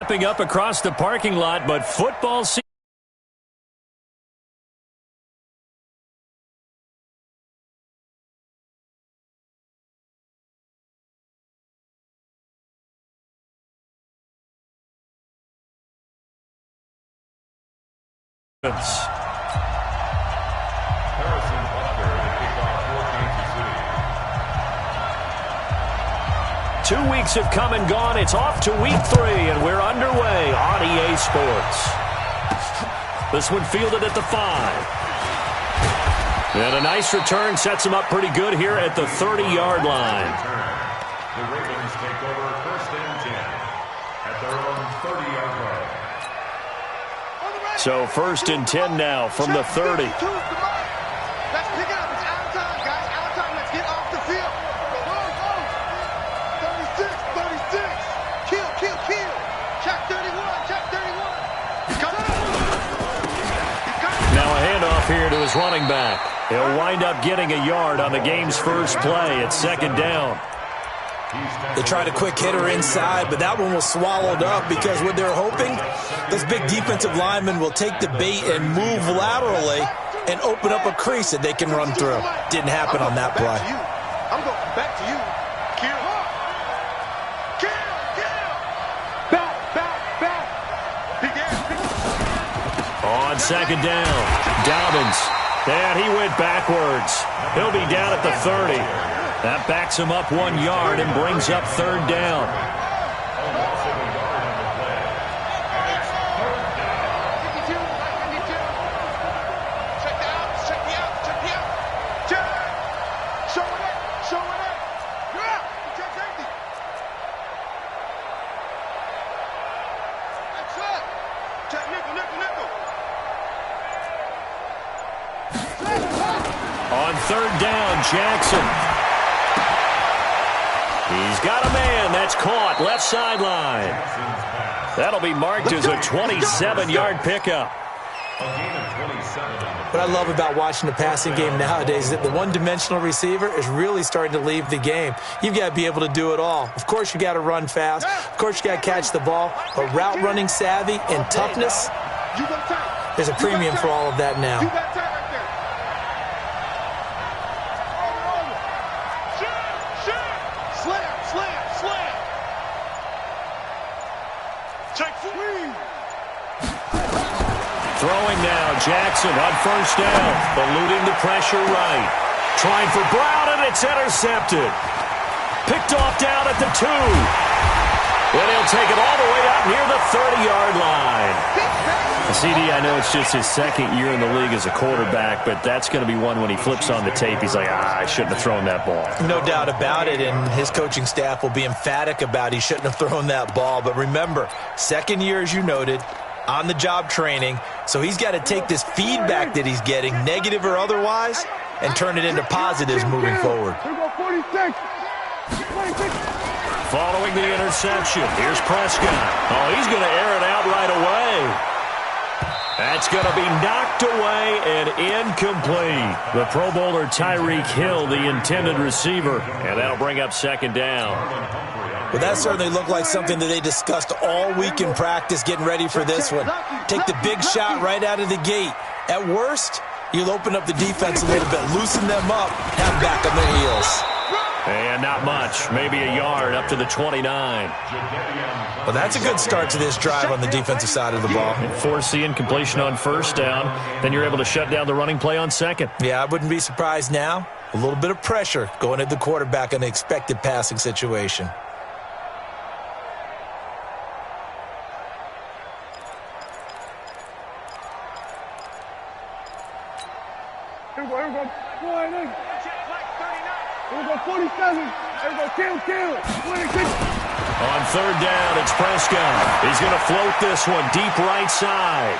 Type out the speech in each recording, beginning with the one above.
Stepping up across the parking lot, but football season. Two weeks have come and gone. It's off to week 3, and we're underway on EA Sports. This one fielded at the 5. And a nice return sets him up pretty good here at the 30-yard line. The Ravens take over 1st and 10 at their own 30-yard line. So 1st and 10 now from the 30. Let's pick it up. It's out of time, guys. Out of time. Let's get off the field. 36. Kill. Check 31. Now a handoff here to his running back. He'll wind up getting a yard on the game's first play. It's 2nd down. They tried a quick hitter inside, but that one was swallowed up because what they're hoping, this big defensive lineman will take the bait and move laterally and open up a crease that they can run through. Didn't happen on that play. I'm going back to you. Kill. Back. On 2nd down, Dobbins. And he went backwards. He'll be down at the 30. That backs him up 1 yard and brings up 3rd down. On 3rd down, Jackson. He's got a man. That's caught. Left sideline. That'll be marked as a 27-yard pickup. What I love about watching the passing game nowadays is that the one-dimensional receiver is really starting to leave the game. You've got to be able to do it all. Of course, you got to run fast. Of course, you got to catch the ball. But route running savvy and toughness, there's a premium for all of that now. Throwing now, Jackson on 1st down, eluding the pressure right. Trying for Brown, and it's intercepted. Picked off down at the 2. And he'll take it all the way out near the 30-yard line. CD, I know it's just his 2nd year in the league as a quarterback, but that's going to be one when he flips on the tape. He's like, I shouldn't have thrown that ball. No doubt about it, and his coaching staff will be emphatic about he shouldn't have thrown that ball. But remember, 2nd year, as you noted, on-the-job training, so he's got to take this feedback that he's getting, negative or otherwise, and turn it into positives moving forward. Following the interception, here's Prescott. Oh, he's going to air it out right away. That's going to be knocked away and incomplete. The Pro Bowler Tyreek Hill, the intended receiver, and that'll bring up 2nd down. Well, that certainly looked like something that they discussed all week in practice getting ready for this one. Take the big shot right out of the gate. At worst, you'll open up the defense a little bit, loosen them up, have them back on their heels. And not much, maybe a yard up to the 29. Well, that's a good start to this drive on the defensive side of the ball. And force the incompletion on 1st down, then you're able to shut down the running play on 2nd. Yeah, I wouldn't be surprised now. A little bit of pressure going at the quarterback in an expected passing situation. Here we go. Here we go, 47. Here we go, kill. On 3rd down, it's Prescott. He's going to float this one deep right side.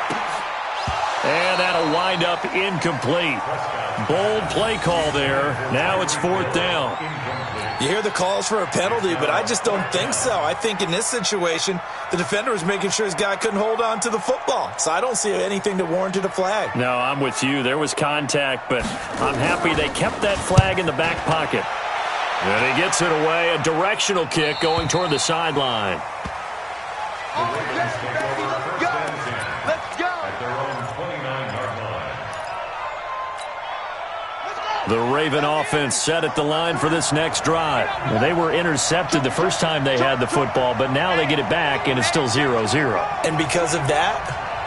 And that'll wind up incomplete. Bold play call there. Now it's 4th down. You hear the calls for a penalty, but I just don't think so. I think in this situation, the defender was making sure his guy couldn't hold on to the football. So I don't see anything that warranted a flag. No, I'm with you. There was contact, but I'm happy they kept that flag in the back pocket. And he gets it away. A directional kick going toward the sideline. Ravens take over first and 10. Let's go. At their own 29-yard line. The Raven offense set at the line for this next drive. Well, they were intercepted the first time they had the football, but now they get it back, and it's still 0-0. And because of that,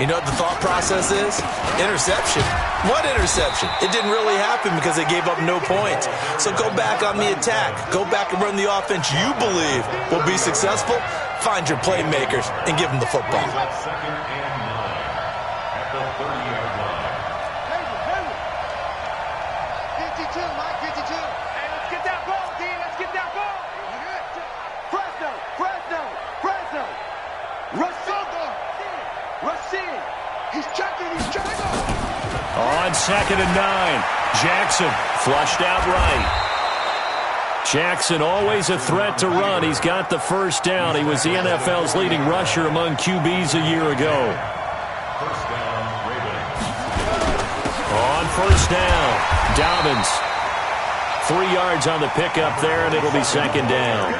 you know what the thought process is? Interception. What interception? It didn't really happen because they gave up no points. So go back on the attack. Go back and run the offense you believe will be successful. Find your playmakers and give them the football. Second and 9 at the 30-yard line. 52, Mike, 52. Hey, let's get that ball, D. Let's get that ball. Fresno. Rashid. He's checking. On 2nd and 9, Jackson flushed out right. Jackson always a threat to run. He's got the first down. He was the NFL's leading rusher among QBs a year ago. First down, Ravens. On first down, Dobbins. 3 yards on the pickup there, and it'll be 2nd down.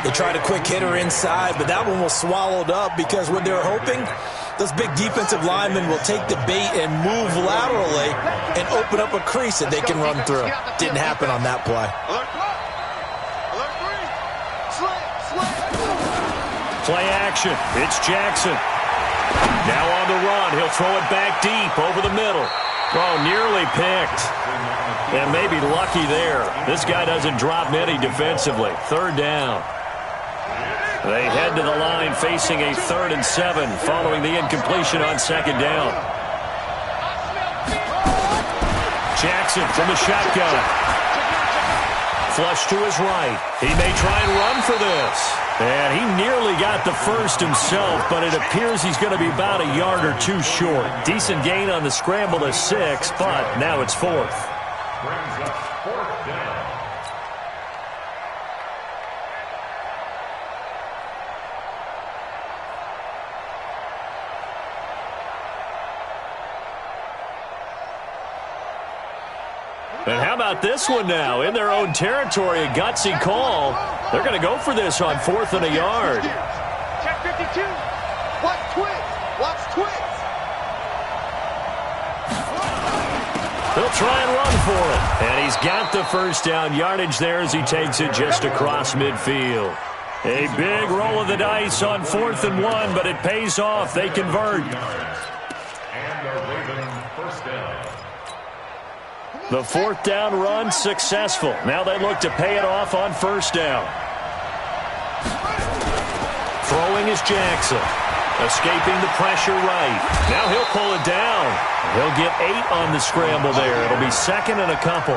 They tried a quick hitter inside, but that one was swallowed up because what they're hoping, those big defensive linemen will take the bait and move laterally and open up a crease that they can run through. Didn't happen on that play. Play action. It's Jackson. Now on the run. He'll throw it back deep over the middle. Oh, nearly picked. And maybe lucky there. This guy doesn't drop many defensively. 3rd down. They head to the line facing a 3rd and 7 following the incompletion on 2nd down. Jackson from the shotgun. Flush to his right. He may try and run for this. And he nearly got the first himself, but it appears he's going to be about a yard or 2 short. Decent gain on the scramble to 6, but now it's 4th. Brings up 4th down. And how about this one now? In their own territory, a gutsy call. They're going to go for this on 4th and a yard. Check 52. Watch twist. He'll try and run for it. And he's got the first down yardage there as he takes it just across midfield. A big roll of the dice on 4th and 1, but it pays off. They convert. And the Ravens first down. The 4th down run successful. Now they look to pay it off on 1st down. Throwing is Jackson. Escaping the pressure right. Now he'll pull it down. He'll get 8 on the scramble there. It'll be 2nd and a couple.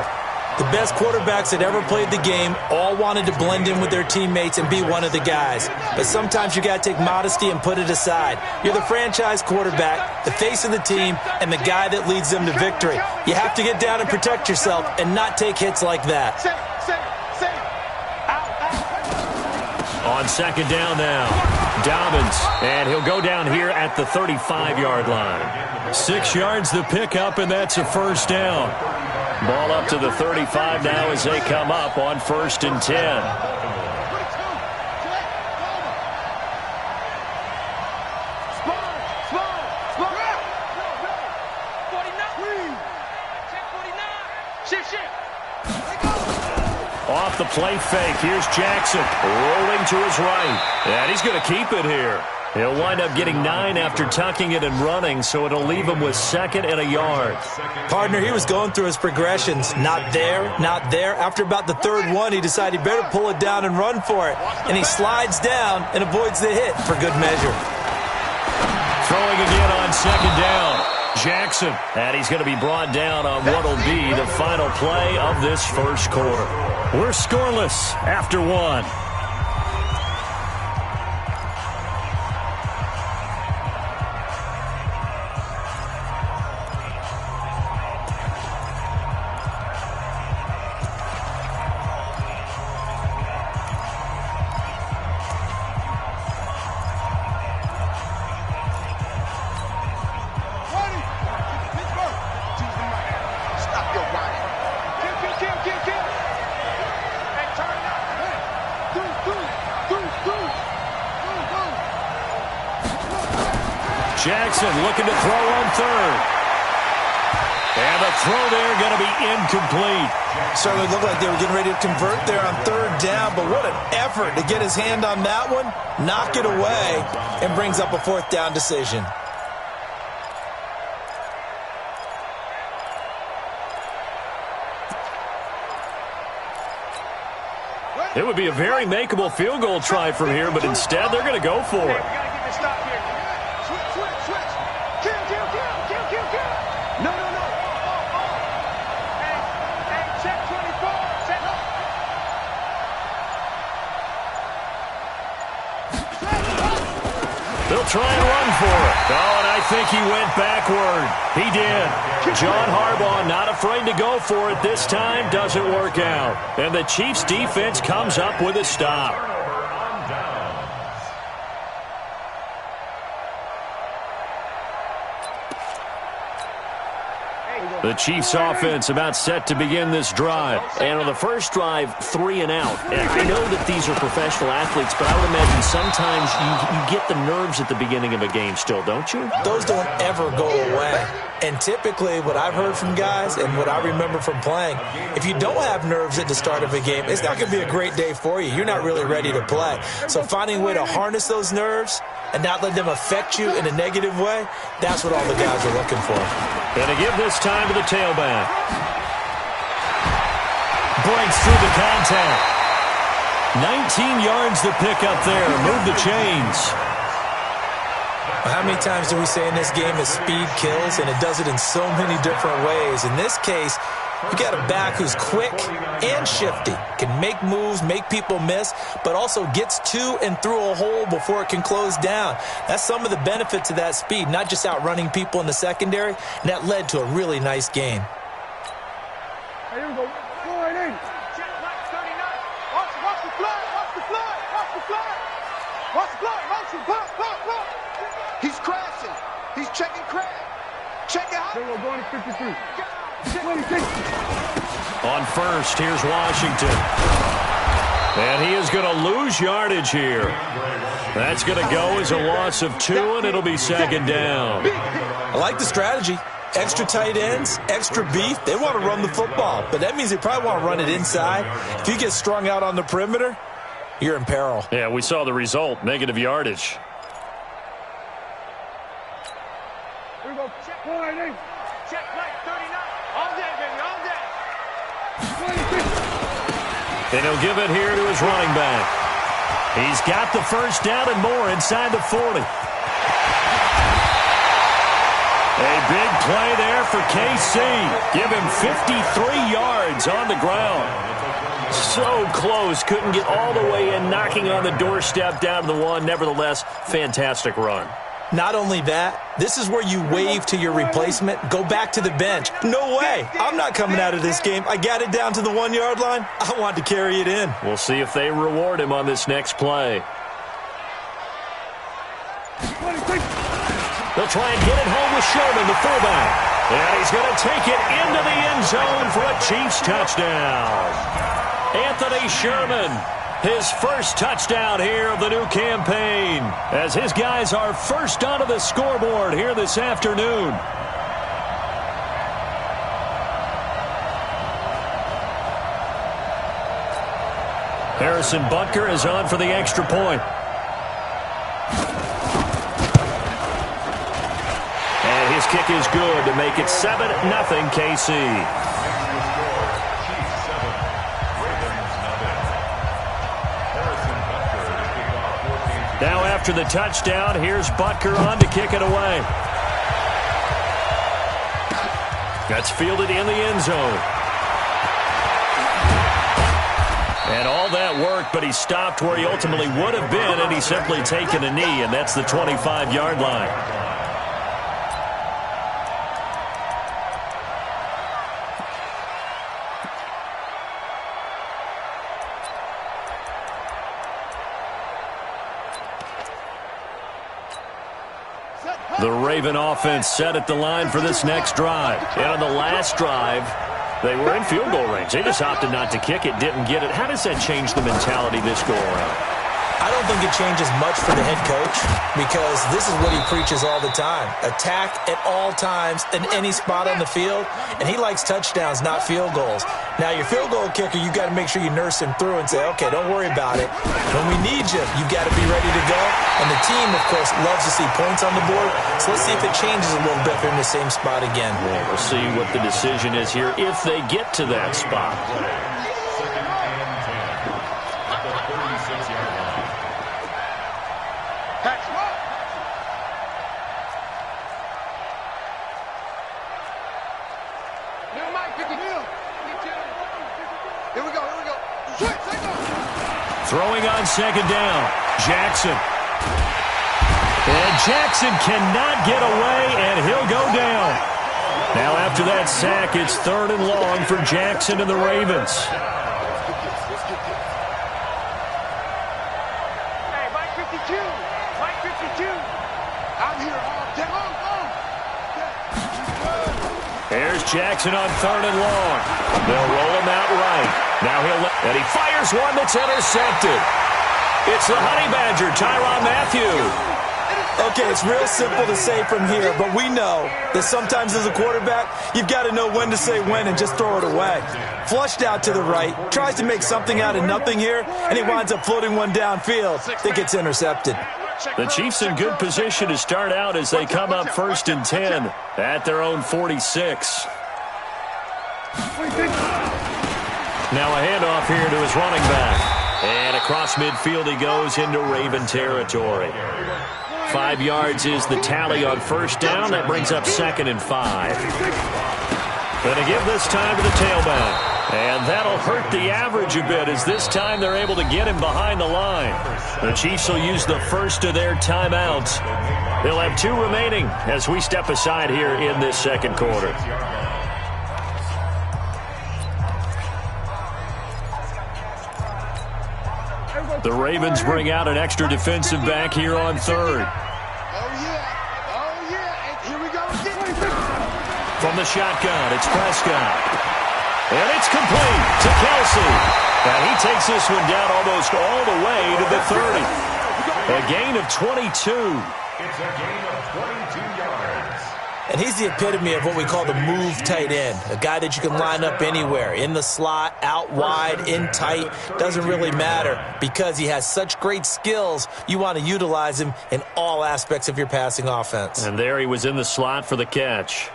The best quarterbacks that ever played the game all wanted to blend in with their teammates and be one of the guys. But sometimes you got to take modesty and put it aside. You're the franchise quarterback, the face of the team, and the guy that leads them to victory. You have to get down and protect yourself and not take hits like that. On 2nd down now, Dobbins, and he'll go down here at the 35-yard line. 6 yards the pickup, and that's a 1st down. Ball up to the 35 now as they come up on 1st and 10. Off the play fake, here's Jackson, rolling to his right, and he's going to keep it here. He'll wind up getting 9 after tucking it and running, so it'll leave him with 2nd and a yard. Partner, he was going through his progressions. Not there, not there. After about the 3rd one, he decided he better pull it down and run for it. And he slides down and avoids the hit for good measure. Throwing again on 2nd down. Jackson, and he's going to be brought down on what will be the final play of this 1st quarter. We're scoreless after 1. Stop your whining. Kill. Hey, turn it up. Jackson looking to throw on third. And the throw there going to be incomplete. Certainly looked like they were getting ready to convert there on third down, but what an effort to get his hand on that one, knock it away, and brings up a fourth down decision. It would be a very makeable field goal try from here, but instead they're going to go for it. We got to get this stop here. Switch. Kill. No. Hey, check 24. Check. They'll try and run for it. Oh, and I think he went backward. He did. John Harbaugh not afraid to go for it this time. Doesn't work out. And the Chiefs' defense comes up with a stop. The Chiefs' offense about set to begin this drive. And on the first drive, 3 and out. And I know that these are professional athletes, but I would imagine sometimes you get the nerves at the beginning of a game still, don't you? Those don't ever go away. And typically what I've heard from guys and what I remember from playing, if you don't have nerves at the start of a game, it's not going to be a great day for you. You're not really ready to play. So finding a way to harness those nerves and not let them affect you in a negative way, that's what all the guys are looking for. And to give this time to the tailback. Breaks through the contact. 19 yards to pick up there. Move the chains. How many times do we say in this game that speed kills, and it does it in so many different ways? In this case, you got a back who's quick and shifty, can make moves, make people miss, but also gets to and through a hole before it can close down. That's some of the benefits of that speed, not just outrunning people in the secondary, and that led to a really nice game. Here we go. Go right in. Check right 39. Watch the fly. Motion. He's crashing. He's checking crash. Check it out. We're going to 53. 26. On first, here's Washington. And he is going to lose yardage here. That's going to go as a loss of 2, and it'll be second down. I like the strategy. Extra tight ends, extra beef. They want to run the football, but that means they probably want to run it inside. If you get strung out on the perimeter, you're in peril. Yeah, we saw the result, negative yardage. Here we go. Check right in. Check right 39. All day, baby, all day. 26. And he'll give it here to his running back. He's got the first down and more inside the 40. A big play there for KC. Give him 53 yards on the ground. So close. Couldn't get all the way in, knocking on the doorstep down to the 1. Nevertheless, fantastic run. Not only that, this is where you wave to your replacement, go back to the bench. No way. I'm not coming out of this game. I got it down to the 1-yard line. I want to carry it in. We'll see if they reward him on this next play. 26. They'll try and get it home with Sherman, the fullback. And he's going to take it into the end zone for a Chiefs touchdown. Anthony Sherman, his first touchdown here of the new campaign, as his guys are first onto the scoreboard here this afternoon. Harrison Butker is on for the extra point. And his kick is good to make it 7-0 KC. Now after the touchdown, here's Butker on to kick it away. That's fielded in the end zone. And all that work, but he stopped where he ultimately would have been, and he's simply taken a knee, and that's the 25-yard line. The Raven offense set at the line for this next drive. And on the last drive, they were in field goal range. They just opted not to kick it, didn't get it. How does that change the mentality this go around? I don't think it changes much for the head coach because this is what he preaches all the time. Attack at all times in any spot on the field, and he likes touchdowns, not field goals. Now, your field goal kicker, you got to make sure you nurse him through and say, okay, don't worry about it. When we need you, you got to be ready to go. And the team, of course, loves to see points on the board. So let's see if it changes a little bit if they're in the same spot again. Well, we'll see what the decision is here if they get to that spot. Throwing on second down, Jackson. And Jackson cannot get away, and he'll go down. Now after that sack, it's 3rd and long for Jackson and the Ravens. Hey, Mike 52. Mike 52. I'm here all day long. There's Jackson on 3rd and long. They'll roll him out right. Now and he fires one that's intercepted. It's the Honey Badger, Tyrann Mathieu. Okay, it's real simple to say from here, but we know that sometimes as a quarterback, you've got to know when to say when and just throw it away. Flushed out to the right, tries to make something out of nothing here, and he winds up floating one downfield that gets intercepted. The Chiefs in good position to start out as they come up 1st and 10 at their own 46. Now a handoff here to his running back. And across midfield he goes into Raven territory. 5 yards is the tally on 1st down. That brings up 2nd and 5. Going to give this time to the tailback. And that'll hurt the average a bit as this time they're able to get him behind the line. The Chiefs will use the first of their timeouts. They'll have 2 remaining as we step aside here in this 2nd quarter. The Ravens bring out an extra defensive back here on 3rd. Oh, yeah. Oh, yeah. And here we go again. From the shotgun, it's Prescott. And it's complete to Kelsey. And he takes this one down almost all the way to the 30. A gain of 22. It's a gain of 22 yards. And he's the epitome of what we call the move tight end, a guy that you can line up anywhere, in the slot, out wide, in tight, doesn't really matter because he has such great skills. You want to utilize him in all aspects of your passing offense. And there he was in the slot for the catch.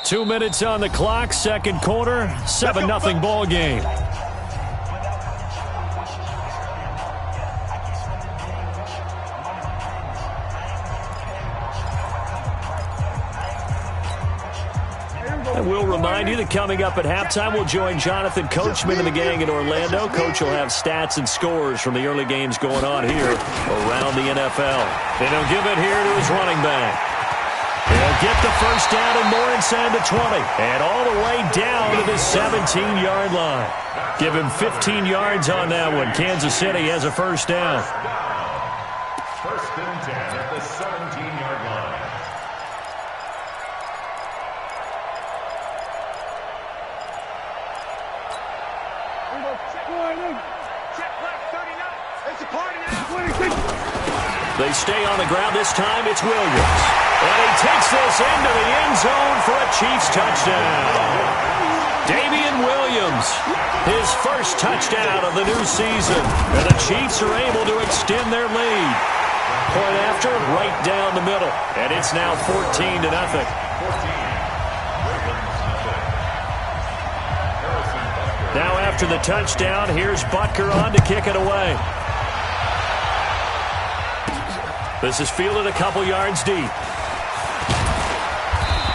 Two minutes on the clock, 2nd quarter, 7-0 ball game. And we'll remind you that coming up at halftime, we'll join Jonathan Coachman and the gang in Orlando. Coach will have stats and scores from the early games going on here around the NFL. And he'll give it here to his running back. He'll get the first down and more inside the 20. And all the way down to the 17-yard line. Give him 15 yards on that one. Kansas City has a first down. 1st and 10 at the 17-yard line. It's a party now. They stay on the ground. This time it's Williams. And he takes this into the end zone for a Chiefs touchdown. Damian Williams, his first touchdown of the new season. And the Chiefs are able to extend their lead. Point after, right down the middle. And it's now 14-0. Now after the touchdown, here's Butker on to kick it away. This is fielded a couple yards deep.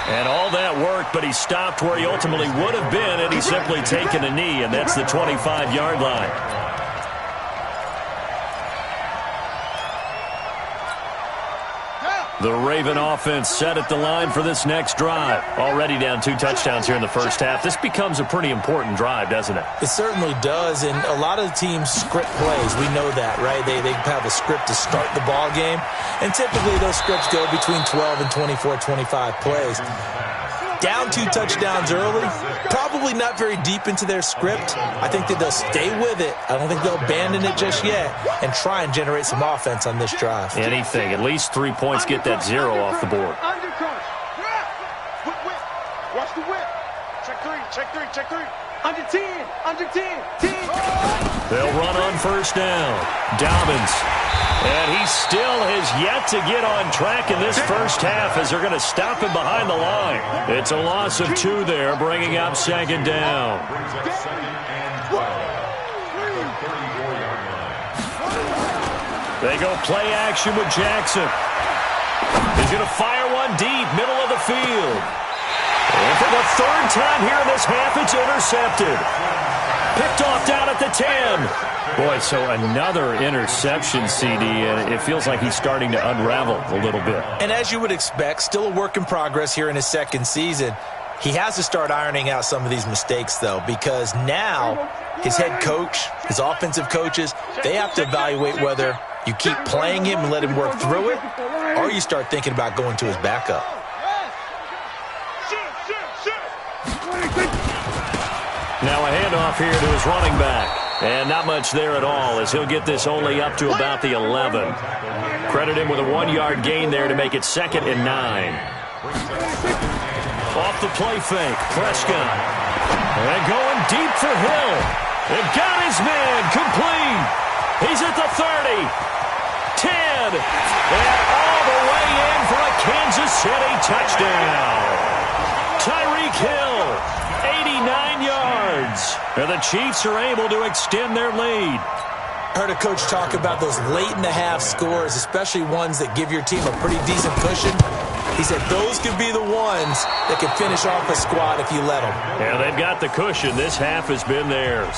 And all that worked, but he stopped where he ultimately would have been, and he's simply taken a knee, and that's the 25-yard line. The Raven offense set at the line for this next drive. Already down 2 touchdowns here in the first half. This becomes a pretty important drive, doesn't it? It certainly does, and a lot of the teams script plays. We know that, right? They have a script to start the ball game, and typically those scripts go between 12 and 24, 25 plays. Down 2 touchdowns early, probably not very deep into their script. I think that they'll stay with it. I don't think they'll abandon it just yet and try and generate some offense on this drive. Anything. At least 3 points, get that 0 off the board. Watch the whip. Check three. Under 10. They'll run on first down. Dobbins. And he still has yet to get on track in this first half as they're going to stop him behind the line. It's a loss of 2 there, bringing up second down. They go play action with Jackson. He's going to fire one deep, middle of the field. And for the 3rd time here in this half, it's intercepted. Picked off down at the 10. Boy, so another interception, CD, and it feels like he's starting to unravel a little bit. And as you would expect, still a work in progress here in his 2nd season. He has to start ironing out some of these mistakes, though, because now his head coach, his offensive coaches, they have to evaluate whether you keep playing him and let him work through it, or you start thinking about going to his backup. Now a handoff here to his running back. And not much there at all as he'll get this only up to about the 11. Credit him with a 1-yard gain there to make it 2nd and 9. Off the play fake, Prescott. And going deep for Hill. And got his man complete. He's at the 30. 10. And all the way in for a Kansas City touchdown. Tyreek Hill. 89 yards. And the Chiefs are able to extend their lead. I heard a coach talk about those late-in-the-half scores, especially ones that give your team a pretty decent cushion. He said those could be the ones that could finish off a squad if you let them. Yeah, they've got the cushion. This half has been theirs.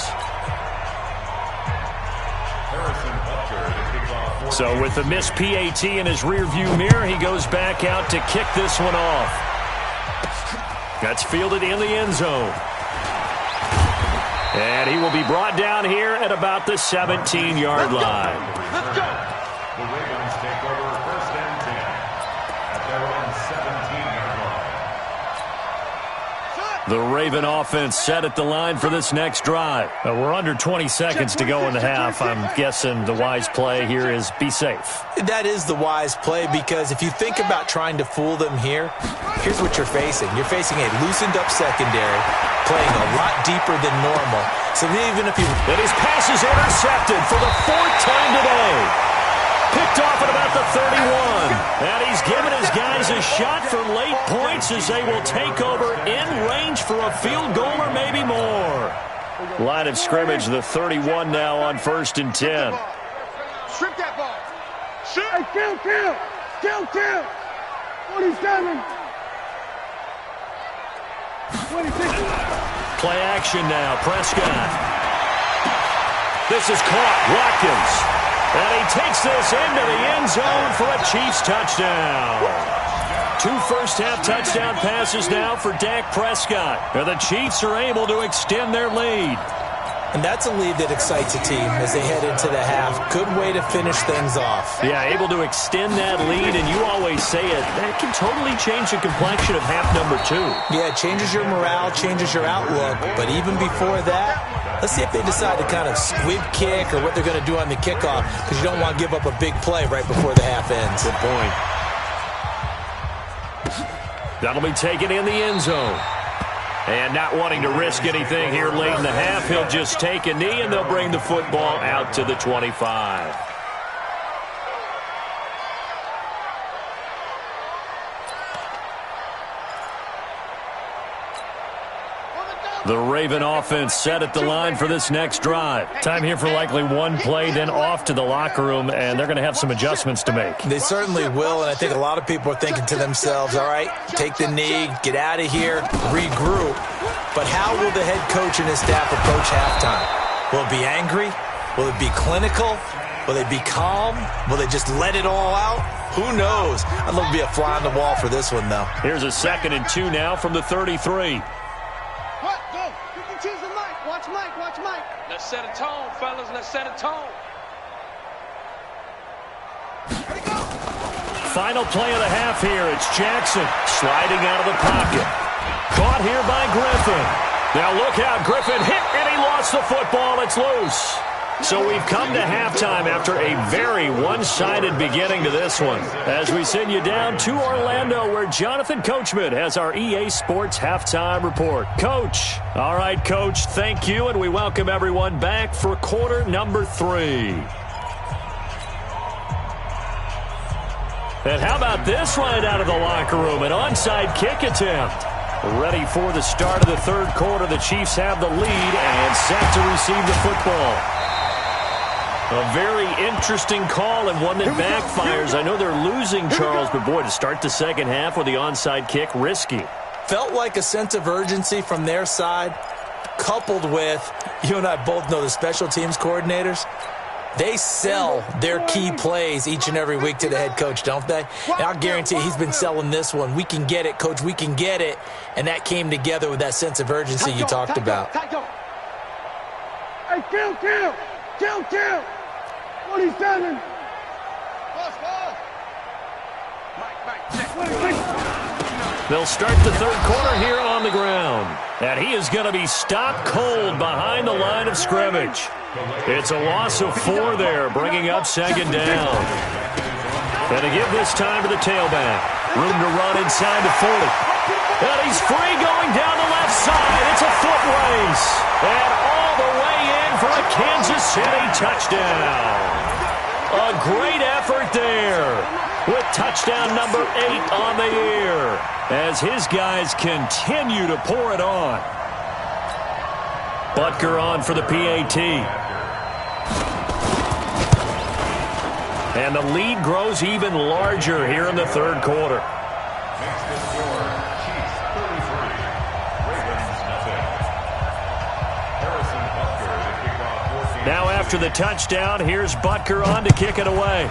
So with the missed PAT in his rearview mirror, he goes back out to kick this one off. That's fielded in the end zone. And he will be brought down here at about the 17-yard line. Let's go. The Ravens take over 1st and 10 at their own 17-yard line. The Raven offense set at the line for this next drive. We're under 20 seconds to go in the half. I'm guessing the wise play here is be safe. That is the wise play because if you think about trying to fool them here, here's what you're facing. You're facing a loosened-up secondary, playing a lot deeper than normal. So even if you... And his pass is intercepted for the 4th time today. Picked off at about the 31. And he's given his guys a shot for late points as they will take over in range for a field goal or maybe more. Line of scrimmage, the 31 now on 1st and 10. Strip that ball. Shoot. Hey, kill. 47. 26. Play action now, Prescott. This is caught, Watkins. And he takes this into the end zone for a Chiefs touchdown. 2 first-half touchdown passes now for Dak Prescott. And the Chiefs are able to extend their lead. And that's a lead that excites a team as they head into the half. Good way to finish things off. Yeah, able to extend that lead, and you always say it, that can totally change the complexion of half number 2. Yeah, it changes your morale, changes your outlook. But even before that, let's see if they decide to kind of squib kick or what they're going to do on the kickoff, because you don't want to give up a big play right before the half ends. Good point. That'll be taken in the end zone. And not wanting to risk anything here late in the half, he'll just take a knee, and they'll bring the football out to the 25. The Raven offense set at the line for this next drive. Time here for likely one play, then off to the locker room, and they're going to have some adjustments to make. They certainly will, and I think a lot of people are thinking to themselves, all right, take the knee, get out of here, regroup. But how will the head coach and his staff approach halftime? Will it be angry? Will it be clinical? Will they be calm? Will they just let it all out? Who knows? I'd love to be a fly on the wall for this one, though. Here's a 2nd and 2 now from the 33. What? Go. You can choose the mic. Watch Mike. Watch Mike. Let's set a tone, fellas. Let's set a tone. Ready, go. Final play of the half here. It's Jackson sliding out of the pocket. Caught here by Griffin. Now look out. Griffin hit, and he lost the football. It's loose. So we've come to halftime after a very one-sided beginning to this one. As we send you down to Orlando, where Jonathan Coachman has our EA Sports halftime report. Coach. All right, Coach, thank you, and we welcome everyone back for quarter number 3. And how about this right out of the locker room? An onside kick attempt. Ready for the start of the third quarter. The Chiefs have the lead and set to receive the football. A very interesting call and one that backfires. I know they're losing, Charles, but boy, to start the second half with the onside kick, risky. Felt like a sense of urgency from their side, coupled with, you and I both know the special teams coordinators, they sell their key plays each and every week to the head coach, don't they? And I'll guarantee he's been selling this one. We can get it, Coach, we can get it. And that came together with that sense of urgency you talked about. Hey, kill. 27. They'll start the third quarter here on the ground. And he is going to be stopped cold behind the line of scrimmage. It's a loss of 4 there, bringing up 2nd down. And to give this time to the tailback. Room to run inside the 40. And he's free going down the left side. It's a foot race. And all the way in for a Kansas City touchdown. A great effort there with touchdown number 8 on the year as his guys continue to pour it on. Butker on for the PAT. And the lead grows even larger here in the third quarter. Now after the touchdown, here's Butker on to kick it away.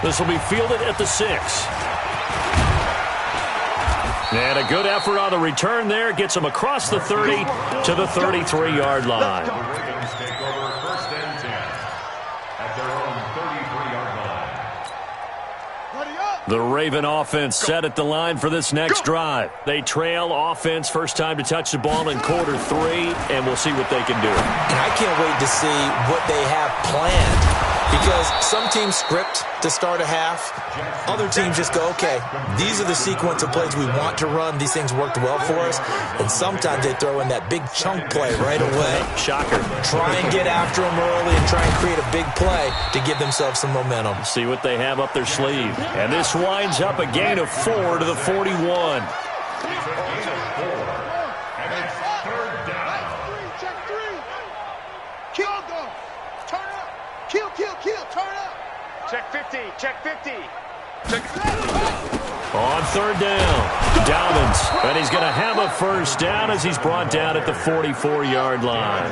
This will be fielded at the 6. And a good effort on the return there. Gets him across the 30 to the 33-yard line. The Ravens take over 1st and 10 at their own 33-yard line. The Raven offense set at the line for this next drive. They trail offense, first time to touch the ball in quarter 3, and we'll see what they can do. And I can't wait to see what they have planned, because some teams script to start a half. Other teams just go, okay, these are the sequence of plays we want to run. These things worked well for us. And sometimes they throw in that big chunk play right away. Shocker. Try and get after them early and try and create a big play to give themselves some momentum. See what they have up their sleeve. And this winds up a gain of 4 to the 41. Check 50. Check 50. On 3rd down, Dobbins. And he's going to have a first down as he's brought down at the 44-yard line.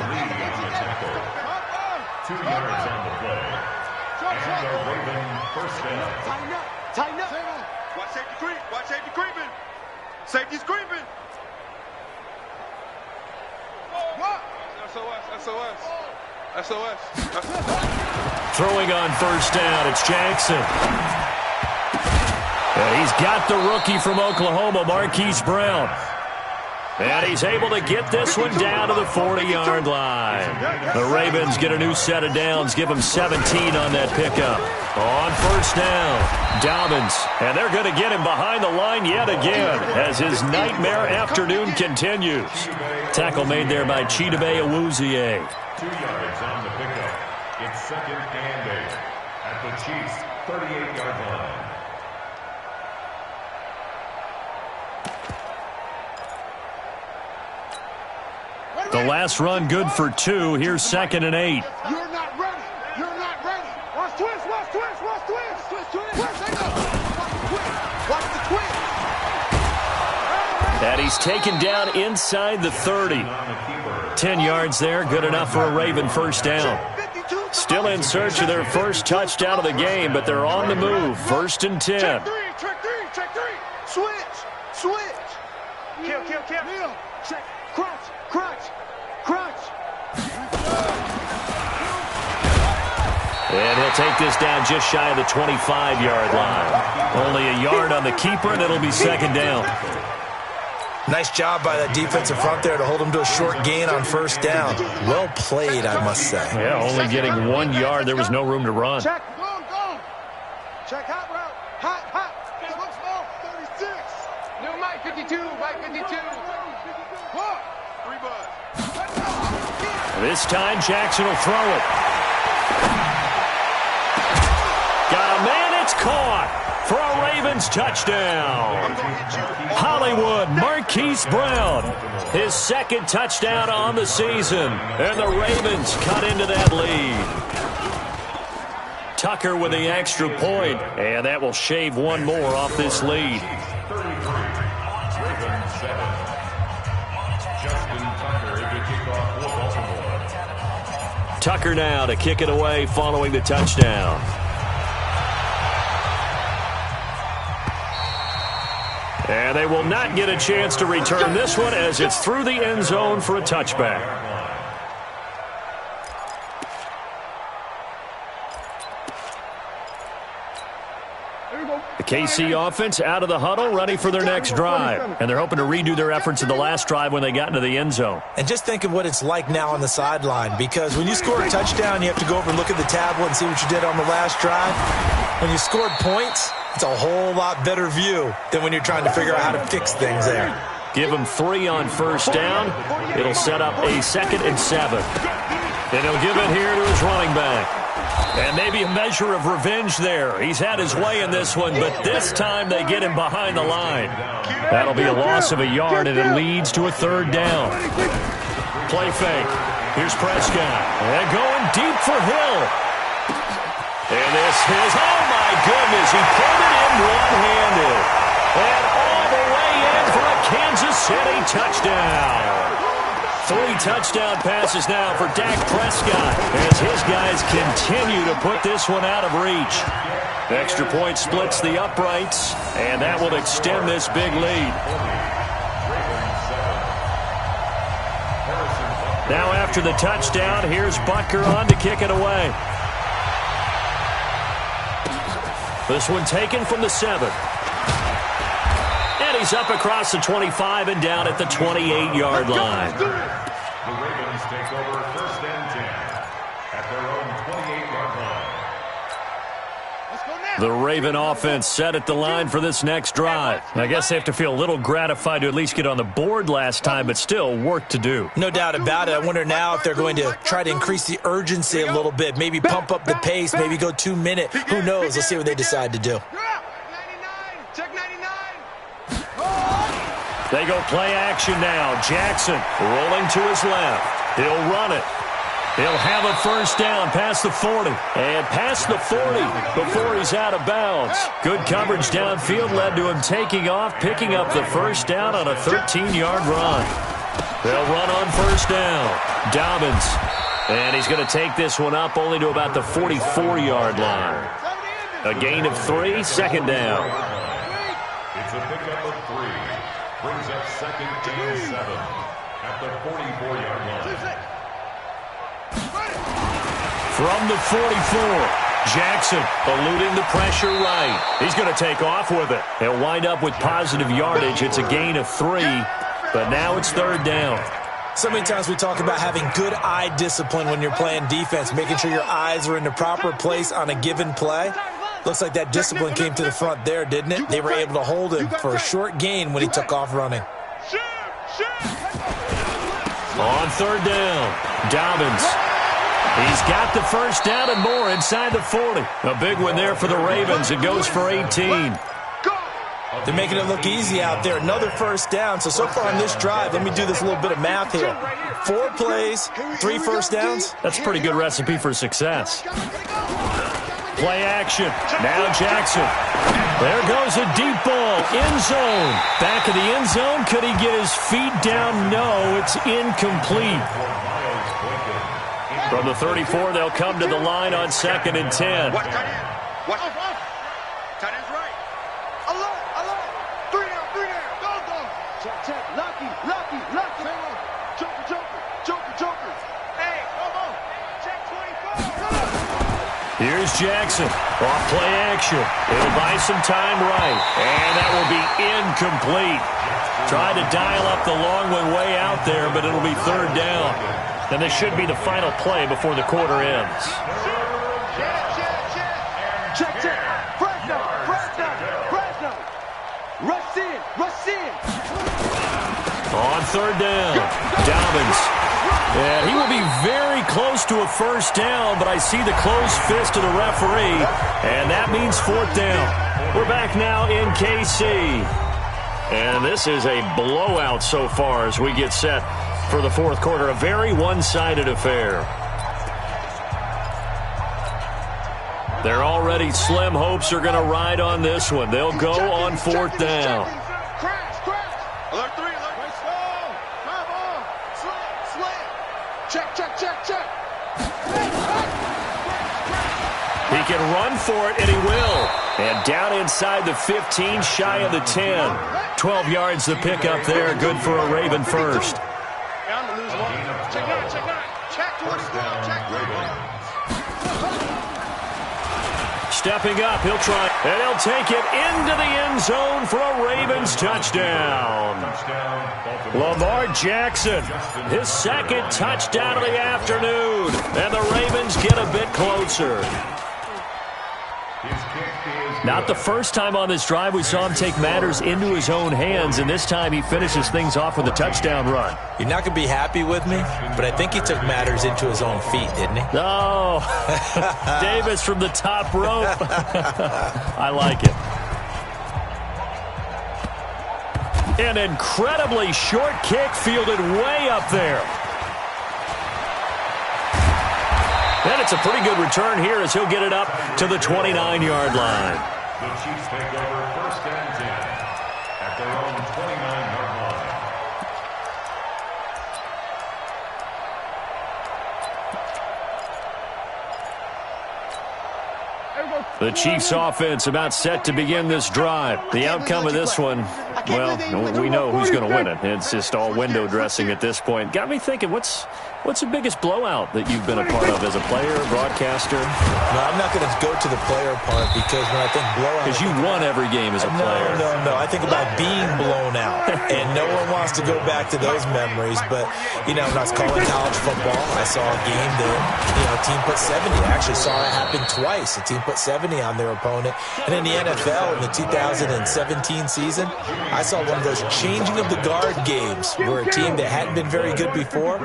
2 yards on the play. And a Raven first down. Tighten up. Watch safety creep. Watch safety creeping. Safety's creeping. What? SOS. Throwing on first down, it's Jackson. And he's got the rookie from Oklahoma, Marquise Brown. And he's able to get this one down to the 40-yard line. The Ravens get a new set of downs, give them 17 on that pickup. On first down, Dobbins. And they're going to get him behind the line yet again as his nightmare afternoon continues. Tackle made there by Chidobe Awuzie. 2 yards on the pickup. It's 2nd and 8 at the Chiefs' 38-yard line. The last run good for 2. Here's 2nd and 8. You're not ready. Watch twist. Watch the twist. And he's taken down inside the 30. 10 yards there, good enough for a Raven first down. 52. Still in search of their first touchdown of the game, but they're on the move. 1st and 10. Check three. Switch. Kill. Kneel. Check. Crunch. And he'll take this down just shy of the 25-yard line. Only a yard on the keeper, and it'll be 2nd down. Nice job by that defensive front there to hold him to a short gain on 1st down. Well played, I must say. Yeah, only getting 1 yard. There was no room to run. Check. Go. Check hot route. Hot. Smoke small. 36. New Mike 52. Huh. 3 buds. This time, Jackson will throw it. Got a man, it's caught for a Ravens touchdown. Hollywood Marquise Brown, his 2nd touchdown on the season, and the Ravens cut into that lead. Tucker with the extra point, and that will shave 1 more off this lead. 33. Ravens 7. Justin Tucker to kick off for Baltimore. Tucker now to kick it away following the touchdown. And they will not get a chance to return this one as it's through the end zone for a touchback. The KC offense out of the huddle, ready for their next drive. And they're hoping to redo their efforts in the last drive when they got into the end zone. And just think of what it's like now on the sideline, because when you score a touchdown, you have to go over and look at the tablet and see what you did on the last drive. When you scored points, it's a whole lot better view than when you're trying to figure out how to fix things there. Give him 3 on 1st down. It'll set up a 2nd and 7. And he'll give it here to his running back. And maybe a measure of revenge there. He's had his way in this one, but this time they get him behind the line. That'll be a loss of a yard, and it leads to a 3rd down. Play fake. Here's Prescott. And going deep for Hill. And this is, oh my goodness, he pulled it in one-handed. And all the way in for a Kansas City touchdown. 3 touchdown passes now for Dak Prescott as his guys continue to put this one out of reach. Extra point splits the uprights, and that will extend this big lead. Now after the touchdown, here's Butker on to kick it away. This one taken from the 7. And he's up across the 25 and down at the 28-yard line. The Ravens take over 1st and 10 at their own 28-yard line. The Raven offense set at the line for this next drive. I guess they have to feel a little gratified to at least get on the board last time, but still work to do. No doubt about it. I wonder now if they're going to try to increase the urgency a little bit, maybe pump up the pace, maybe go 2-minute. Who knows? Let's see what they decide to do. Check 99. They go play action now. Jackson rolling to his left. He'll run it. He'll have a 1st down past the 40. And past the 40 before he's out of bounds. Good coverage downfield led to him taking off, picking up the 1st down on a 13-yard run. They'll run on 1st down. Dobbins. And he's going to take this one up only to about the 44-yard line. A gain of 3, 2nd down. It's a pickup of 3. Brings up 2nd and 7 at the 44-yard line. From the 44, Jackson eluding the pressure right. He's going to take off with it. He'll wind up with positive yardage. It's a gain of 3, but now it's 3rd down. So many times we talk about having good eye discipline when you're playing defense, making sure your eyes are in the proper place on a given play. Looks like that discipline came to the front there, didn't it? They were able to hold him for a short gain when he took off running. On 3rd down, Dobbins. He's got the 1st down and more inside the 40. A big one there for the Ravens. It goes for 18. They're making it look easy out there. Another 1st down. So far on this drive, let me do this little bit of math here. 4 plays, 3 1st downs. That's a pretty good recipe for success. Play action. Now Jackson. There goes a deep ball. End zone. Back of the end zone. Could he get his feet down? No, it's incomplete. From the 34, they'll come to the line on 2nd and 10. What, tight end? What? Tight end's right. Alert. 3 down. Go. Check. Lucky. Joker. Hey, come on. Check 24. Here's Jackson. Off play action. He'll buy some time right. And that will be incomplete. Tried to dial up the long one way out there, but it'll be 3rd down. And this should be the final play before the quarter ends. Check. Fresno. Rush in. On 3rd down, Dobbins. Yeah, he will be very close to a 1st down, but I see the closed fist of the referee, and that means 4th down. We're back now in KC. And this is a blowout so far as we get set for the 4th quarter. A very one-sided affair. Their already slim hopes are going to ride on this one. They'll go on 4th down. Crash. Alert 3. Let's go. Come on. Slam. Check. He can run for it, and he will. And down inside the 15, shy of the 10. 12 yards the pickup there. Good for a Raven first. I'm going to lose one. Check 9. Check 24. Check 24. Stepping up, he'll try, and he'll take it into the end zone for a Ravens touchdown. Lamar Jackson, his 2nd touchdown of the afternoon, and the Ravens get a bit closer. Not the first time on this drive we saw him take matters into his own hands, and this time he finishes things off with a touchdown run. You're not going to be happy with me, but I think he took matters into his own feet, didn't he? Oh, Davis from the top rope. I like it. An incredibly short kick fielded way up there. And it's a pretty good return here as he'll get it up to the 29-yard line. The Chiefs take over 1st and 10 at their own 29-yard line. The Chiefs offense about set to begin this drive. The outcome of this one, well, we know who's going to win it. It's just all window dressing at this point. Got me thinking, what's the biggest blowout that you've been a part of as a player, broadcaster? No, I'm not going to go to the player part because when I think blowout... Because you won every game as a player. No. I think about being blown out, and no one wants to go back to those memories. But, when I was calling college football, I saw a game that, a team put 70. I actually saw it happen twice. A team put 70 on their opponent. And in the NFL, in the 2017 season, I saw one of those changing of the guard games where a team that hadn't been very good before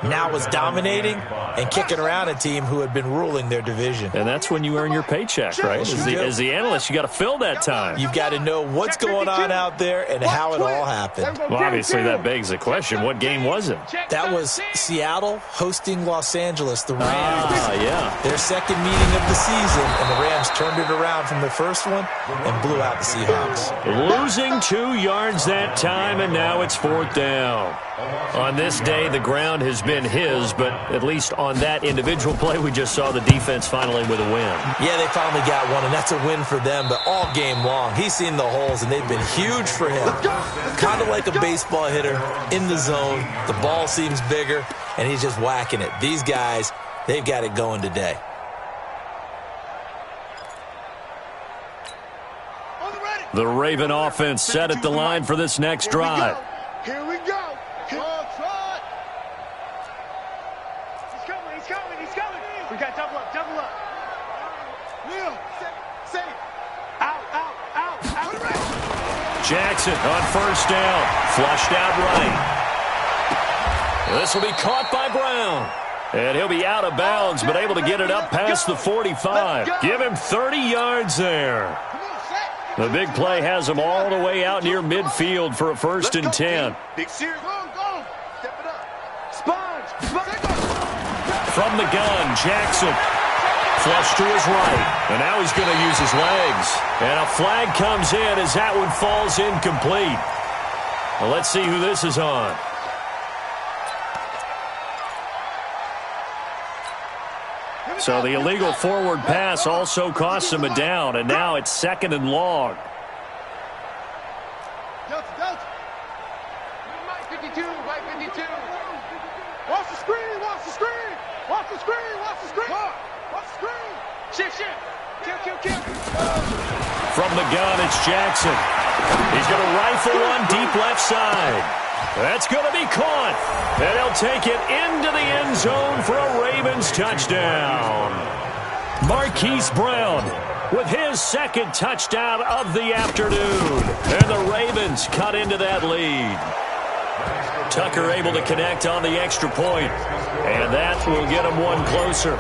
now was dominating and kicking around a team who had been ruling their division. And that's when you earn your paycheck, right? As the analyst, you got to fill that time. You've got to know what's going on out there and how it all happened. Well, obviously, that begs the question, what game was it? That was Seattle hosting Los Angeles, the Rams. Yeah. Their 2nd meeting of the season, and the Rams turned it around from the first one and blew out the Seahawks. Losing 2 yards that time, and now it's 4th down. On this day, the ground has been his, but at least on that individual play, we just saw the defense finally with a win. Yeah, they finally got one, and that's a win for them, but all game long, he's seen the holes, and they've been huge for him. Kind of like a baseball hitter in the zone. The ball seems bigger, and he's just whacking it. These guys, they've got it going today. The Raven offense set at the line for this next drive. Here we go. Come on, Trot. He's coming. We got double up. Neil, say. Out. Jackson on 1st down. Flushed out right. This will be caught by Brown. And he'll be out of bounds, but able to get it up past the 45. Give him 30 yards there. The big play has him all the way out near midfield for a 1st and 10. Big Sear, go. Step it up. Sponge. From the gun, Jackson. Flush to his right. And now he's going to use his legs. And a flag comes in as that one falls incomplete. Well, let's see who this is on. So the illegal forward pass also costs him a down, and now it's 2nd and long. Mike 52, Mike 52. Watch the screen, watch the screen. Watch the screen, watch the screen. Watch the screen. Shift. Kill. From the gun, it's Jackson. He's going to rifle one deep left side. That's going to be caught. And he'll take it into the end zone for a Ravens touchdown. Marquise Brown with his 2nd touchdown of the afternoon. And the Ravens cut into that lead. Tucker able to connect on the extra point. And that will get him one closer.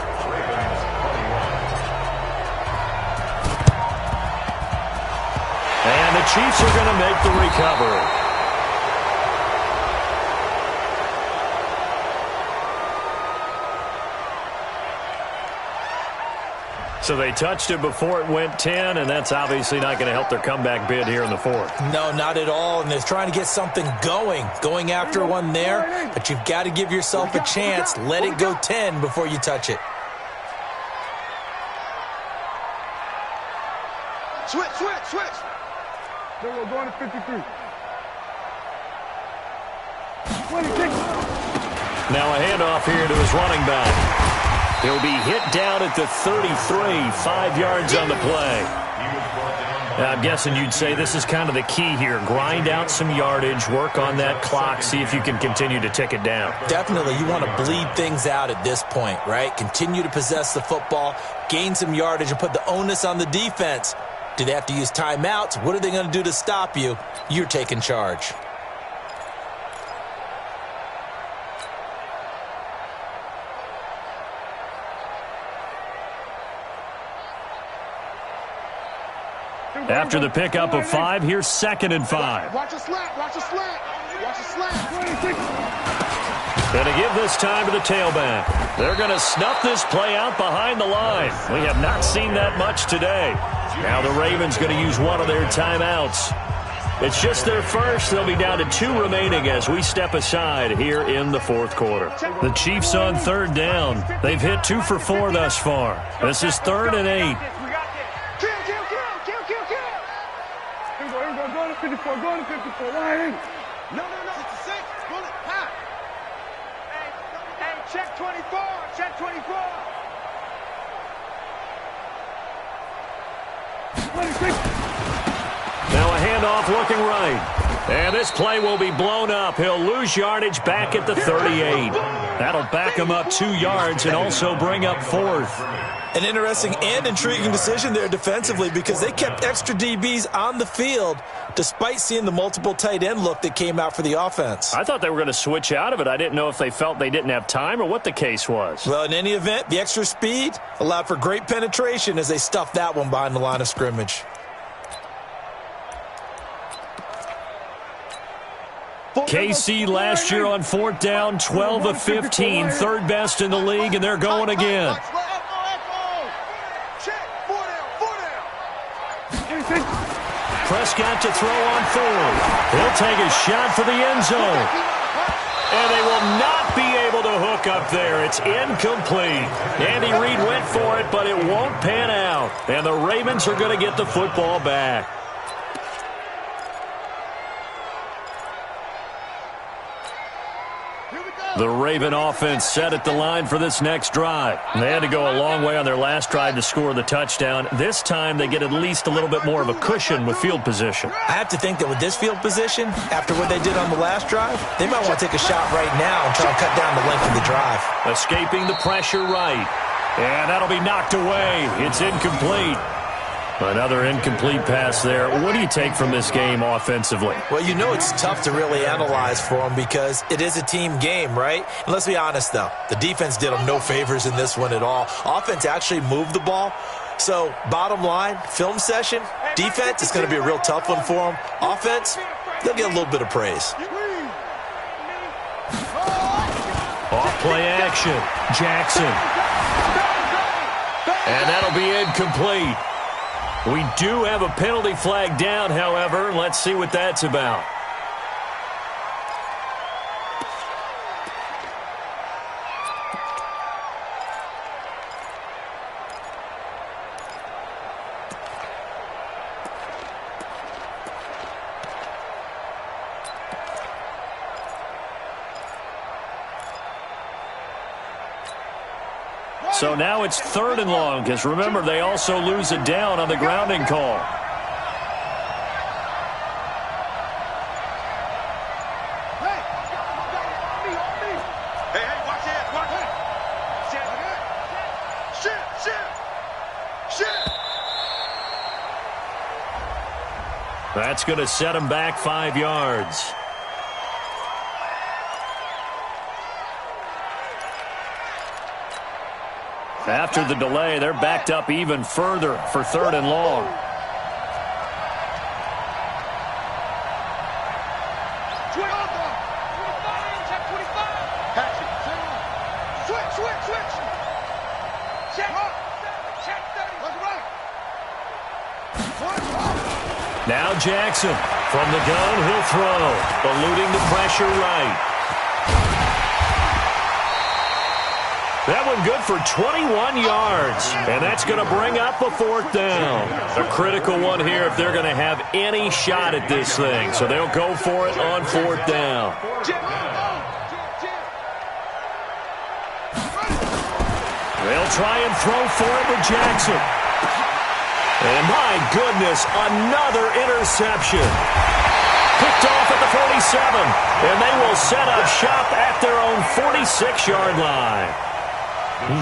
And the Chiefs are going to make the recovery. So they touched it before it went 10, and that's obviously not going to help their comeback bid here in the 4th. No, not at all, and they're trying to get something going after one there, but you've got to give yourself a chance. Let it go 10 before you touch it. Switch. Then we're going to 53. 26. Now a handoff here to his running back. He'll be hit down at the 33, 5 yards on the play. Now, I'm guessing you'd say this is kind of the key here. Grind out some yardage, work on that clock, see if you can continue to tick it down. Definitely, you want to bleed things out at this point, right? Continue to possess the football, gain some yardage, and put the onus on the defense. Do they have to use timeouts? What are they going to do to stop you? You're taking charge. After the pickup of 5, here's 2nd and 5. Watch a slant. Going to give this time to the tailback. They're going to snuff this play out behind the line. We have not seen that much today. Now the Ravens going to use one of their timeouts. It's just their first. They'll be down to 2 remaining as we step aside here in the 4th quarter. The Chiefs on 3rd down. They've hit 2 for 4 thus far. This is 3rd and 8. Kill. Here we go. Going to 54. Going to 54. Line. No. 66. Bullet. Hot. Hey, check 24. Check 24. 26. Now a handoff looking right. And this play will be blown up. He'll lose yardage back at the 38. That'll back him up 2 yards and also bring up 4th. An interesting and intriguing decision there defensively because they kept extra DBs on the field despite seeing the multiple tight end look that came out for the offense. I thought they were going to switch out of it. I didn't know if they felt they didn't have time or what the case was. Well, in any event, the extra speed allowed for great penetration as they stuffed that one behind the line of scrimmage. KC last year on 4th down, 12 of 15, 3rd best in the league, and they're going again. Prescott to throw on 4th. He'll take a shot for the end zone. And they will not be able to hook up there. It's incomplete. Andy Reid went for it, but it won't pan out. And the Ravens are going to get the football back. The Raven offense set at the line for this next drive. They had to go a long way on their last drive to score the touchdown. This time they get at least a little bit more of a cushion with field position. I have to think that with this field position, after what they did on the last drive, they might want to take a shot right now and try and cut down the length of the drive. Escaping the pressure right. And that'll be knocked away. It's incomplete. Another incomplete pass there. What do you take from this game offensively? Well, you know it's tough to really analyze for them because it is a team game, right? And let's be honest, though. The defense did them no favors in this one at all. Offense actually moved the ball. So, bottom line, film session, defense is going to be a real tough one for them. Offense, they'll get a little bit of praise. Off-play action. Jackson. And that'll be incomplete. We do have a penalty flag down, however. Let's see what that's about. So now it's 3rd and long, because remember, they also lose a down on the grounding call. That's going to set him back 5 yards. After the delay, they're backed up even further for 3rd and long. Now Jackson from the gun, he'll throw, eluding the pressure right. That one good for 21 yards, and that's going to bring up a 4th down. A critical one here if they're going to have any shot at this thing, so they'll go for it on 4th down. They'll try and throw for it with Jackson. And my goodness, another interception. Picked off at the 47, and they will set up shop at their own 46-yard line.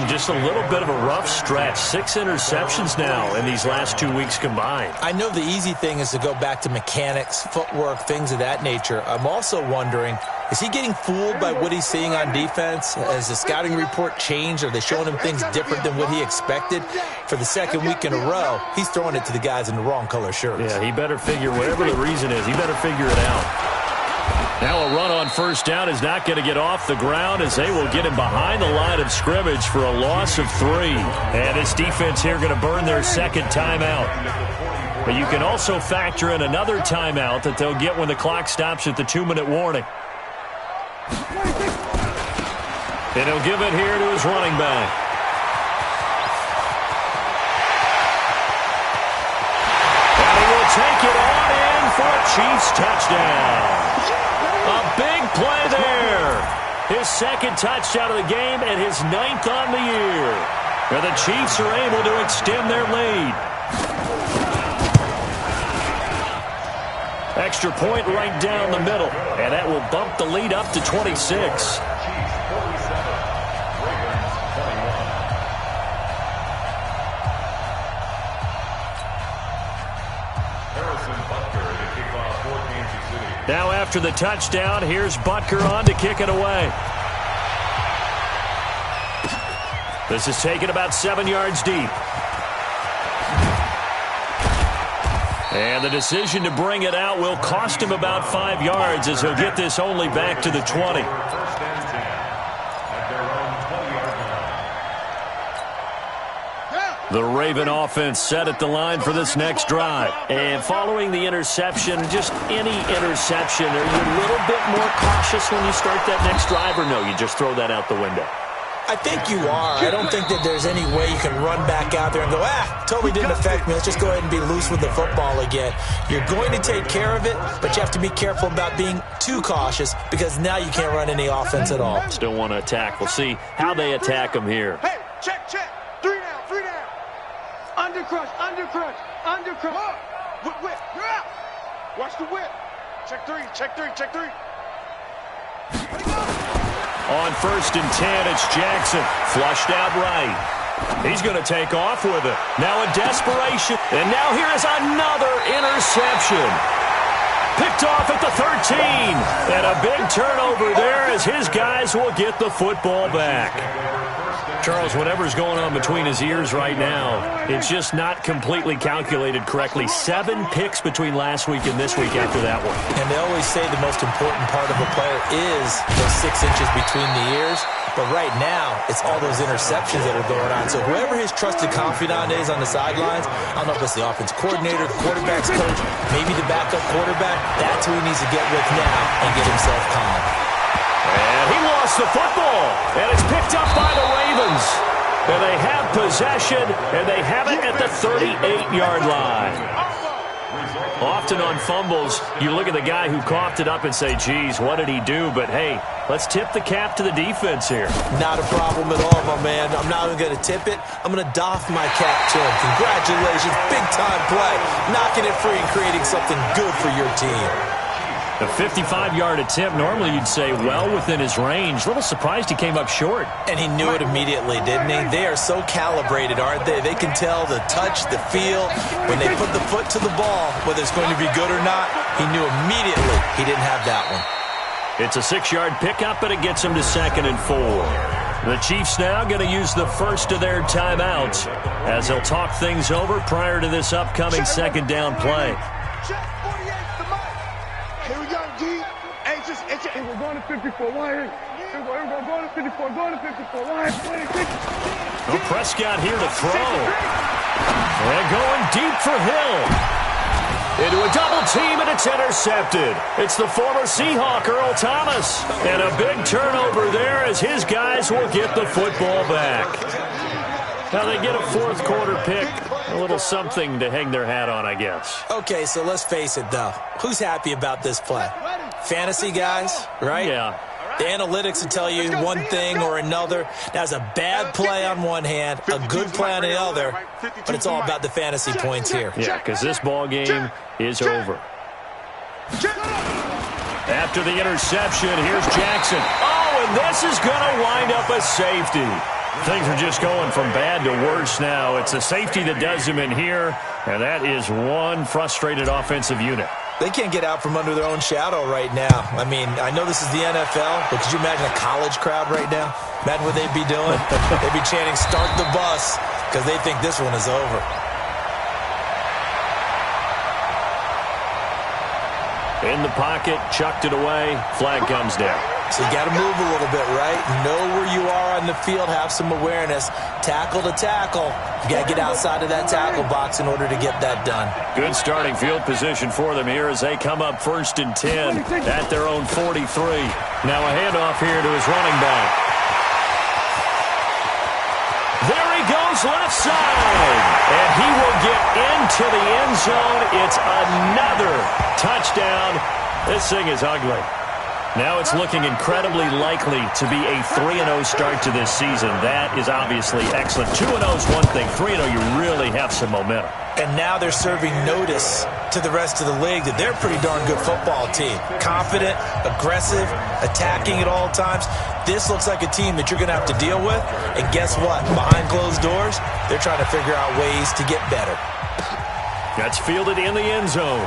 Just a little bit of a rough stretch. 6 interceptions now in these last 2 weeks combined. I know the easy thing is to go back to mechanics, footwork, things of that nature. I'm also wondering, is he getting fooled by what he's seeing on defense? Has the scouting report changed? Are they showing him things different than what he expected? For the 2nd week in a row, he's throwing it to the guys in the wrong color shirts. Yeah, he better figure, whatever the reason is, he better figure it out. Now a run on 1st down is not going to get off the ground as they will get him behind the line of scrimmage for a loss of 3. And this defense here going to burn their 2nd timeout. But you can also factor in another timeout that they'll get when the clock stops at the 2-minute warning. And he'll give it here to his running back. And he will take it on in for a Chiefs touchdown. A big play there. His 2nd touchdown of the game and his 9th on the year. And the Chiefs are able to extend their lead. Extra point right down the middle. And that will bump the lead up to 26. Now after the touchdown, here's Butker on to kick it away. This is taken about 7 yards deep. And the decision to bring it out will cost him about 5 yards as he'll get this only back to the 20. The Raven offense set at the line for this next drive. And following the interception, just any interception, are you a little bit more cautious when you start that next drive, or no, you just throw that out the window? I think you are. I don't think that there's any way you can run back out there and go, totally didn't affect me. Let's just go ahead and be loose with the football again. You're going to take care of it, but you have to be careful about being too cautious because now you can't run any offense at all. Still want to attack. We'll see how they attack them here. Hey, check. 3 down. Undercrush. Whip. Watch the whip. Check three. On 1st and 10, it's Jackson. Flushed out right. He's going to take off with it. Now in desperation. And now here is another interception. Picked off at the 13. And a big turnover there as his guys will get the football back. Charles, whatever's going on between his ears right now, it's just not completely calculated correctly. 7 picks between last week and this week after that one. And they always say the most important part of a player is those 6 inches between the ears. But right now, it's all those interceptions that are going on. So whoever his trusted confidant is on the sidelines, I don't know if it's the offense coordinator, the quarterback's coach, maybe the backup quarterback, that's who he needs to get with now and get himself calm. And he lost the football, and it's picked up by the Ravens. And they have possession, and they have it at the 38-yard line. Often on fumbles, you look at the guy who coughed it up and say, geez, what did he do? But, hey, let's tip the cap to the defense here. Not a problem at all, my man. I'm not even going to tip it. I'm going to doff my cap to him. Congratulations. Big-time play. Knocking it free and creating something good for your team. A 55-yard attempt, normally you'd say well within his range. A little surprised he came up short. And he knew it immediately, didn't he? They are so calibrated, aren't they? They can tell the touch, the feel. When they put the foot to the ball, whether it's going to be good or not, he knew immediately he didn't have that one. It's a 6-yard pickup, but it gets him to 2nd and 4. The Chiefs now going to use the first of their timeouts as they'll talk things over prior to this upcoming 2nd down play. Here we go, D. Hey, we're going to 54. Why here? Here we go. Going to 54. Going to 54. Why? 26. Well, Prescott here to throw. And going deep for Hill. Into a double team, and it's intercepted. It's the former Seahawk, Earl Thomas. And a big turnover there as his guys will get the football back. Now they get a 4th quarter pick. A little something to hang their hat on, I guess. Okay, so let's face it, though. Who's happy about this play? Fantasy guys, right? Yeah. The analytics will tell you one thing or another. That's a bad play on one hand, a good play on the other, but it's all about the fantasy points here. Yeah, because this ball game is over. After the interception, here's Jackson. Oh, and this is going to wind up a safety. Things are just going from bad to worse now. It's a safety that does him in here, and that is one frustrated offensive unit. They can't get out from under their own shadow right now. I mean, I know this is the NFL, but could you imagine a college crowd right now? Imagine what they'd be doing. They'd be chanting, "Start the bus," because they think this one is over. In the pocket, chucked it away, flag comes down. So you got to move a little bit, right? Know where you are on the field, have some awareness. Tackle to tackle. You got to get outside of that tackle box in order to get that done. Good starting field position for them here as they come up 1st and 10 at their own 43. Now a handoff here to his running back. There he goes left side. And he will get into the end zone. It's another touchdown. This thing is ugly. Now it's looking incredibly likely to be a 3-0 start to this season. That is obviously excellent. 2-0 is one thing. 3-0, you really have some momentum. And now they're serving notice to the rest of the league that they're a pretty darn good football team. Confident, aggressive, attacking at all times. This looks like a team that you're going to have to deal with. And guess what? Behind closed doors, they're trying to figure out ways to get better. That's fielded in the end zone.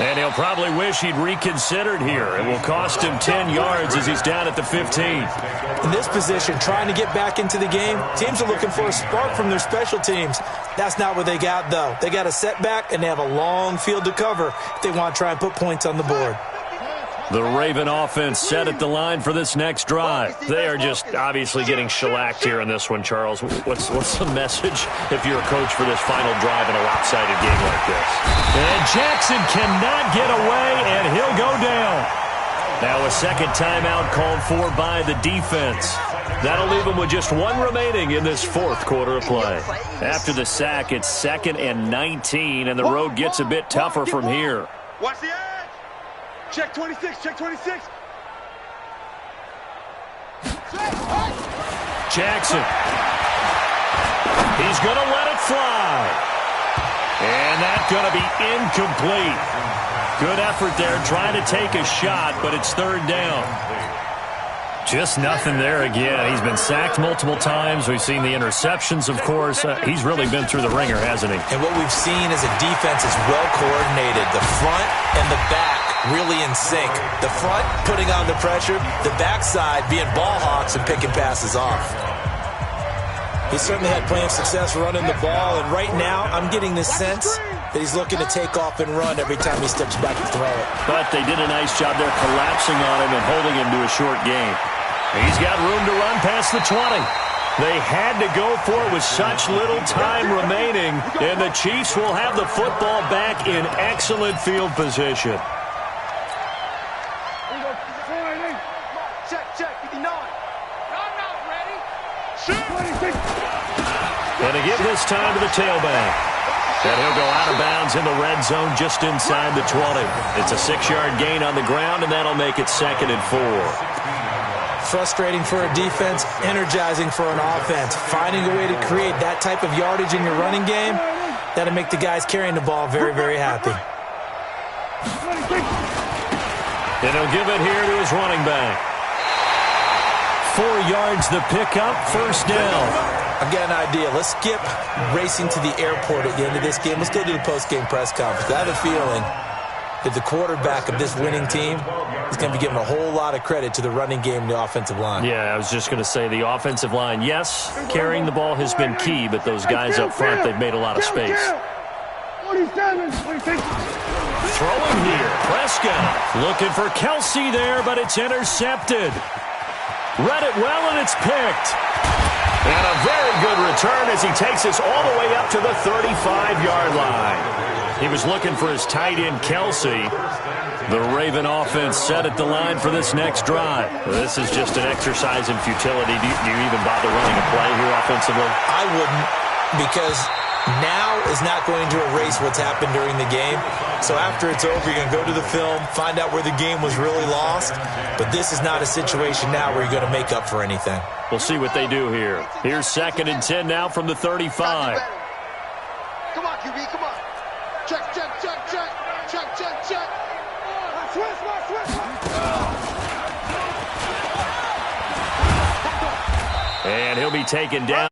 And he'll probably wish he'd reconsidered here. It will cost him 10 yards as he's down at the 15. In this position, trying to get back into the game, teams are looking for a spark from their special teams. That's not what they got, though. They got a setback, and they have a long field to cover if they want to try and put points on the board. The Raven offense set at the line for this next drive. They are just obviously getting shellacked here in this one, Charles. What's the message if you're a coach for this final drive in a lopsided game like this? And Jackson cannot get away, and he'll go down. Now a second timeout called for by the defense. That'll leave them with just one remaining in this 4th quarter of play. After the sack, it's 2nd and 19, and the road gets a bit tougher from here. Watch the edge. Check 26, check 26. Jackson. He's going to let it fly. And that's going to be incomplete. Good effort there trying to take a shot, but it's 3rd down. Just nothing there again. He's been sacked multiple times. We've seen the interceptions, of course. He's really been through the ringer, hasn't he? And what we've seen is a defense is well coordinated. The front and the back really in sync. The front putting on the pressure, the backside being ball hawks and picking passes off. He certainly had plenty of success running the ball, and right now I'm getting the sense that he's looking to take off and run every time he steps back to throw it. But they did a nice job there collapsing on him and holding him to a short gain. He's got room to run past the 20. They had to go for it with such little time remaining, and the Chiefs will have the football back in excellent field position. Check, 59. I'm not ready. And to give this time to the tailback. And he'll go out of bounds in the red zone just inside the 20. It's a 6-yard gain on the ground, and that'll make it 2nd and 4. Frustrating for a defense, energizing for an offense. Finding a way to create that type of yardage in your running game, that'll make the guys carrying the ball very, very happy. And he'll give it here to his running back. 4 yards the pickup, 1st down. I've got an idea. Let's skip racing to the airport at the end of this game. Let's go to the post-game press conference. I have a feeling that the quarterback of this winning team is going to be giving a whole lot of credit to the running game and the offensive line. Yeah, I was just going to say the offensive line, yes, carrying the ball has been key, but those guys up front, they've made a lot of space. Throwing here, Prescott looking for Kelsey there, but it's intercepted. Read it well, and it's picked. And a very good return as he takes us all the way up to the 35-yard line. He was looking for his tight end, Kelsey. The Raven offense set at the line for this next drive. This is just an exercise in futility. Do you even bother running a play here offensively? I wouldn't, because now is not going to erase what's happened during the game. So after it's over, you're going to go to the film, find out where the game was really lost. But this is not a situation now where you're going to make up for anything. We'll see what they do here. Here's 2nd and 10 now from the 35. Come on, QB, come on. Check, check, check, check. Check, check, check. Switch. And he'll be taken down